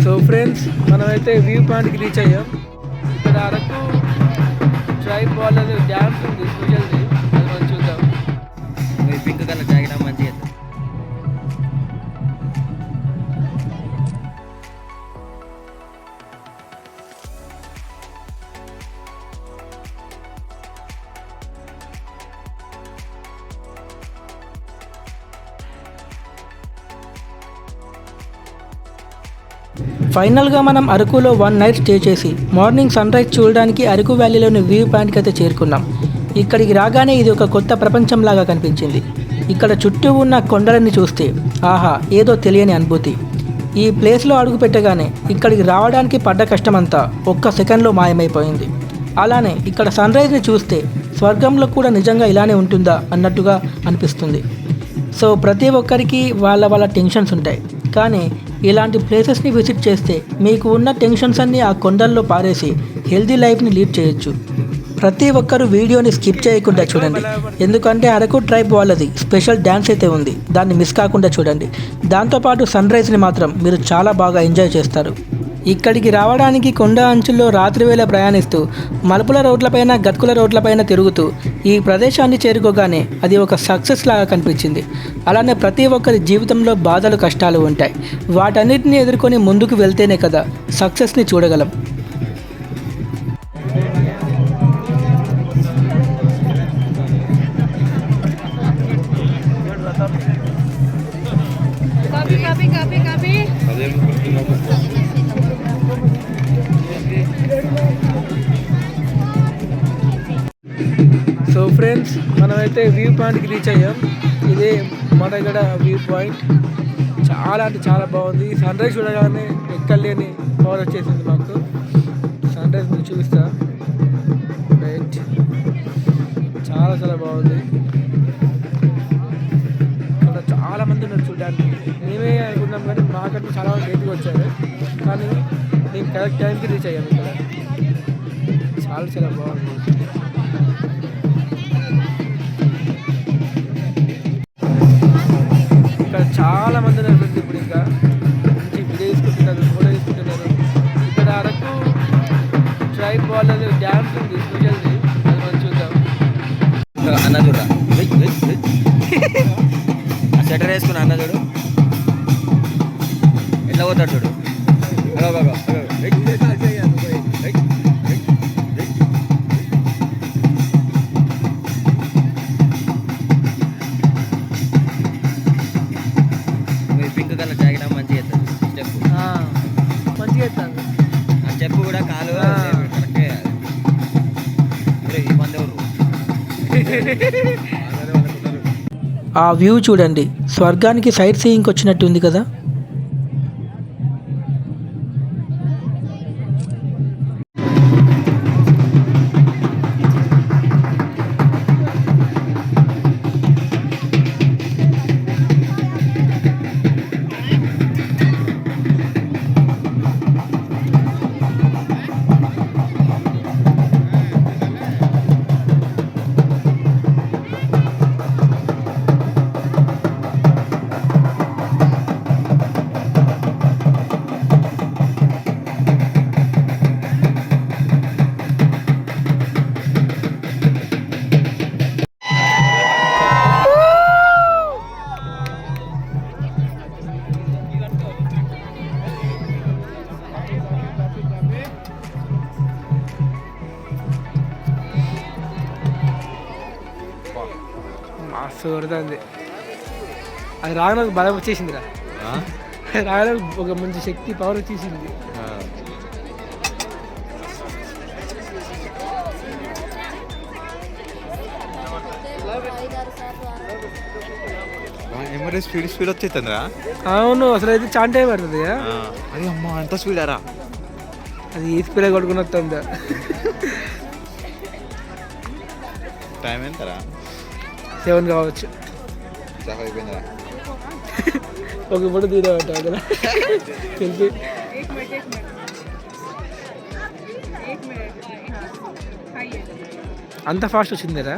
So friends, మనమైతే view పాయింట్కి reach అయ్యాం. ఇక్కడ అరకు ట్రైబ్ వాళ్ళది డ్యాన్స్ ఉంది, స్పెషల్ది. అది మనం చూద్దాం. పింక్ కలర్ జాకెట్ మంచిగా. ఫైనల్గా మనం అరకులో 1 నైట్ స్టే చేసి మార్నింగ్ సన్ రైజ్ చూడడానికి అరకు వ్యాలీలోని వ్యూ పాయింట్కి అయితే చేరుకున్నాం. ఇక్కడికి రాగానే ఇది ఒక కొత్త ప్రపంచంలాగా కనిపించింది. ఇక్కడ చుట్టూ ఉన్న కొండలని చూస్తే ఆహా, ఏదో తెలియని అనుభూతి. ఈ ప్లేస్లో అడుగు పెట్టగానే ఇక్కడికి రావడానికి పడ్డ కష్టమంతా ఒక్క సెకండ్లో మాయమైపోయింది. అలానే ఇక్కడ సన్ రైజ్ని చూస్తే స్వర్గంలో కూడా నిజంగా ఇలానే ఉంటుందా అన్నట్టుగా అనిపిస్తుంది. సో ప్రతి ఒక్కరికి వాళ్ళ టెన్షన్స్ ఉంటాయి, కానీ ఇలాంటి ప్లేసెస్ని విజిట్ చేస్తే మీకు ఉన్న టెన్షన్స్ అన్నీ ఆ కొండల్లో పారేసి హెల్తీ లైఫ్ని లీడ్ చేయొచ్చు. ప్రతి ఒక్కరు వీడియోని స్కిప్ చేయకుండా చూడండి, ఎందుకంటే అరకు ట్రైబ్ వాళ్ళది స్పెషల్ డ్యాన్స్ అయితే ఉంది, దాన్ని మిస్ కాకుండా చూడండి. దాంతోపాటు సన్ రైజ్ని మాత్రం మీరు చాలా బాగా ఎంజాయ్ చేస్తారు. ఇక్కడికి రావడానికి కొండ అంచుల్లో రాత్రి వేళ ప్రయాణిస్తూ మలుపుల రోడ్లపైన గతుకుల రోడ్లపైన తిరుగుతూ ఈ ప్రదేశాన్ని చేరుకోగానే అది ఒక సక్సెస్ లాగా కనిపించింది. అలానే ప్రతి ఒక్కరి జీవితంలో బాధలు కష్టాలు ఉంటాయి, వాటన్నిటిని ఎదుర్కొని ముందుకు వెళ్తేనే కదా సక్సెస్ని చూడగలం. సో ఫ్రెండ్స్, మనమైతే వ్యూ పాయింట్కి రీచ్ అయ్యాం. ఇదే మడగడ వ్యూ పాయింట్. చాలా అంటే చాలా బాగుంది. సన్ రైజ్ చూడగానే ఎక్కలేని పవర్ వచ్చేసింది మాకు. సన్ రైజ్ మీకు చూపిస్తా. రైట్, చాలా చాలా బాగుంది. అక్కడ చాలా మంది ఉన్నారు చూడడానికి. మేమే అనుకున్నాం కానీ మాకంటే చాలా మంది లేట్గా వచ్చారు, కానీ మేము కరెక్ట్ టైంకి రీచ్ అయ్యాము. ఇక్కడ చాలా చాలా బాగుంది. ఇక్కడ చాలా మంది ఉన్నారు ఫ్రెండ్స్. ఇప్పుడు ఇంకా మంచి వీడియో తీసుకుంటున్నారు, ఫోటో తీసుకుంటున్నారు. ఇక్కడ అరకు ట్రైబ్ వాళ్ళది డ్యాన్స్ ఉంది, స్పెషల్ది. అది మనం చూద్దాం. అన్న చూడ స్వెటర్ వేసుకున్నా అన్న చూడు ఎట్లా పోతాడు చూడు. పింక్ కలర్ జాకెట్ మంచిగా స్టెప్ మంచిగా ఎత్తాను. ఆ స్టెప్ కూడా కాలు కరెక్ట్గా ఈ మంది ఎవరు. ఆ వ్యూ చూడండి, స్వర్గానికి సైట్ సీయింగ్కి వచ్చినట్టు ఉంది కదా. మస్తు కొడుతుంది. అది రాగడానికి బలం వచ్చేసిందిరా. రాగడానికి ఒక మంచి శక్తి, పవర్ వచ్చేసింది. స్పీడ్ వచ్చేస్తుందిరా. అవును, అసలు అయితే చాలా టైం పడుతుంది. అది అమ్మ అంత స్పీడ్ అరా. అది ఈ స్పీడ్ కొడుకుని వస్తుందా. టైం ఎంతరా? 7 కావచ్చు. అయిపోయిందిరా. ఒక ఫోటో తీయమంట కదా తెలిపి. అంత ఫాస్ట్ వచ్చిందిరా.